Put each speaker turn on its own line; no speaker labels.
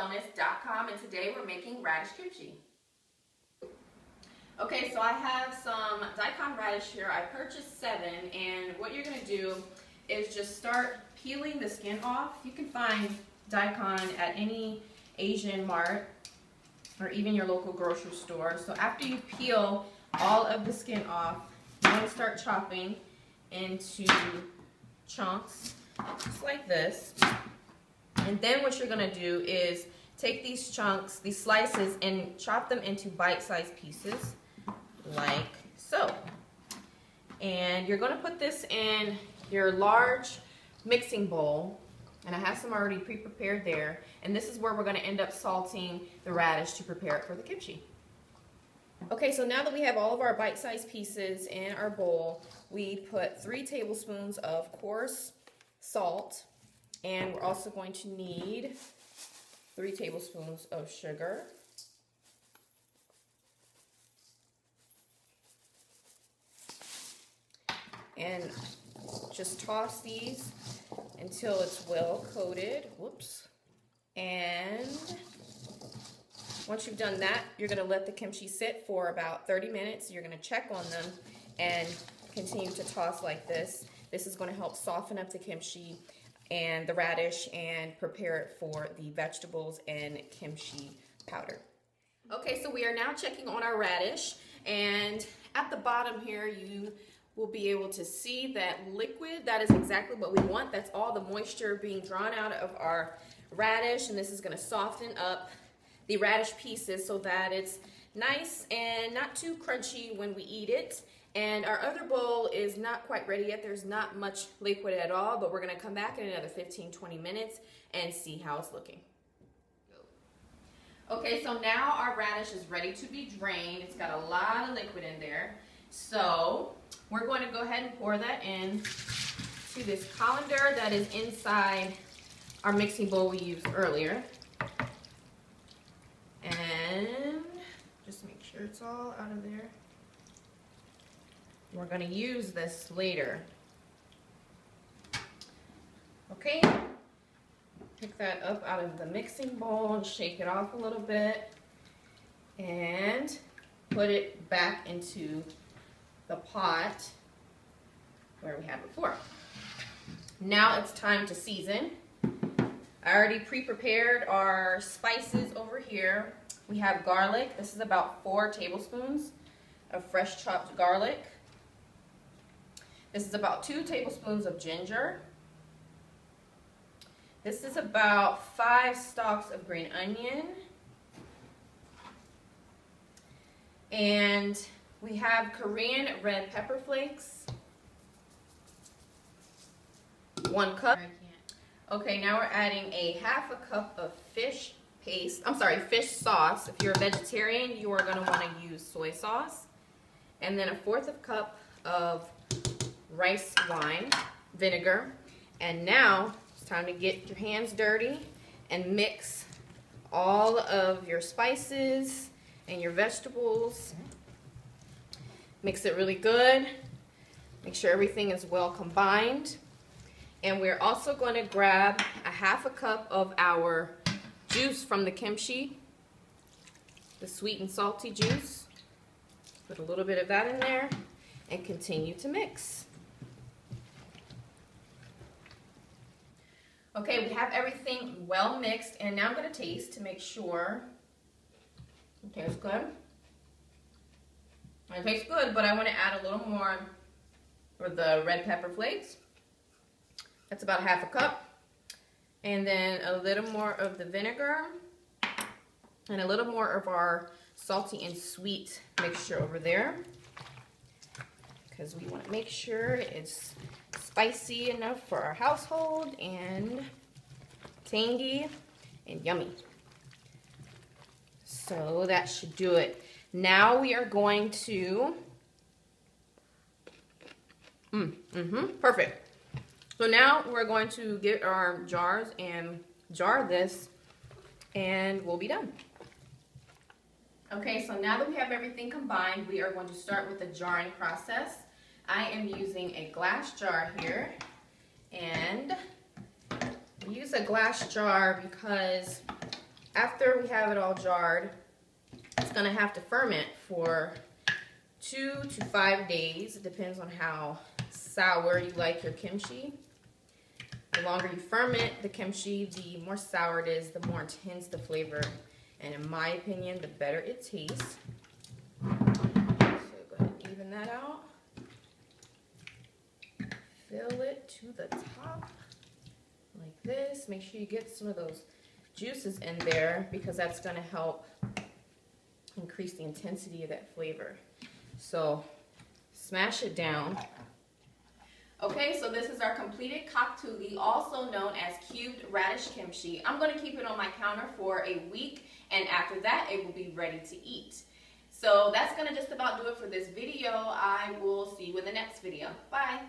wellness.com, and today we're making radish kimchi. Okay, so I have some daikon radish here. I purchased 7, and what you're going to do is just start peeling the skin off. You can find daikon at any Asian mart or even your local grocery store. So after you peel all of the skin off, you're going to start chopping into chunks, just like this. And then what you're going to do is take these chunks, these slices, and chop them into bite-sized pieces, like so. And you're going to put this in your large mixing bowl, and I have some already pre-prepared there. And this is where we're going to end up salting the radish to prepare it for the kimchi. Okay, so now that we have all of our bite-sized pieces in our bowl, we put 3 tablespoons of coarse salt, and we're also going to need 3 tablespoons of sugar. And just toss these until it's well coated. Whoops. And once you've done that, you're going to let the kimchi sit for about 30 minutes. You're going to check on them and continue to toss like this. This is going to help soften up the kimchi and the radish and prepare it for the vegetables and kimchi powder. Okay, so we are now checking on our radish, and at the bottom here you will be able to see that liquid. That is exactly what we want. That's all the moisture being drawn out of our radish, and this is going to soften up the radish pieces so that it's nice and not too crunchy when we eat it. And our other bowl is not quite ready yet. There's not much liquid at all, but we're going to come back in another 15-20 minutes and see how it's looking. Okay, so now our radish is ready to be drained. It's got a lot of liquid in there. So we're going to go ahead and pour that in to this colander that is inside our mixing bowl we used earlier. And just make sure it's all out of there. We're going to use this later. Okay, pick that up out of the mixing bowl and shake it off a little bit and put it back into the pot where we had before. Now it's time to season. I already pre-prepared our spices over here. We have garlic. This is about 4 tablespoons of fresh chopped garlic. This is about 2 tablespoons of ginger. This is about 5 stalks of green onion. And we have Korean red pepper flakes. 1 cup. Okay, now we're adding a ½ cup of fish sauce. If you're a vegetarian, you are going to want to use soy sauce. And then a 1/4 cup of rice wine vinegar. And now it's time to get your hands dirty and mix all of your spices and your vegetables. Mix it really good. Make sure everything is well combined. And we're also going to grab a ½ cup of our juice from the kimchi, the sweet and salty juice. Put a little bit of that in there and continue to mix. Okay, we have everything well mixed, and now I'm going to taste to make sure it tastes good. It tastes good, but I want to add a little more for the red pepper flakes. That's about ½ cup. And then a little more of the vinegar and a little more of our salty and sweet mixture over there, because we want to make sure it's spicy enough for our household and tangy and yummy. So that should do it. Now we are going to perfect. So now we're going to get our jars and jar this, and we'll be done. Okay, so now that we have everything combined, we are going to start with the jarring process. I am using a glass jar here, and we use a glass jar because after we have it all jarred, it's gonna have to ferment for 2 to 5 days. It depends on how sour you like your kimchi. The longer you ferment the kimchi, the more sour it is, the more intense the flavor, and in my opinion, the better it tastes. So go ahead and even that out. Fill it to the top like this. Make sure you get some of those juices in there because that's going to help increase the intensity of that flavor. So smash it down. Okay, so this is our completed kaktuli, also known as cubed radish kimchi. I'm going to keep it on my counter for a week, and after that it will be ready to eat. So that's going to just about do it for this video. I will see you in the next video. Bye.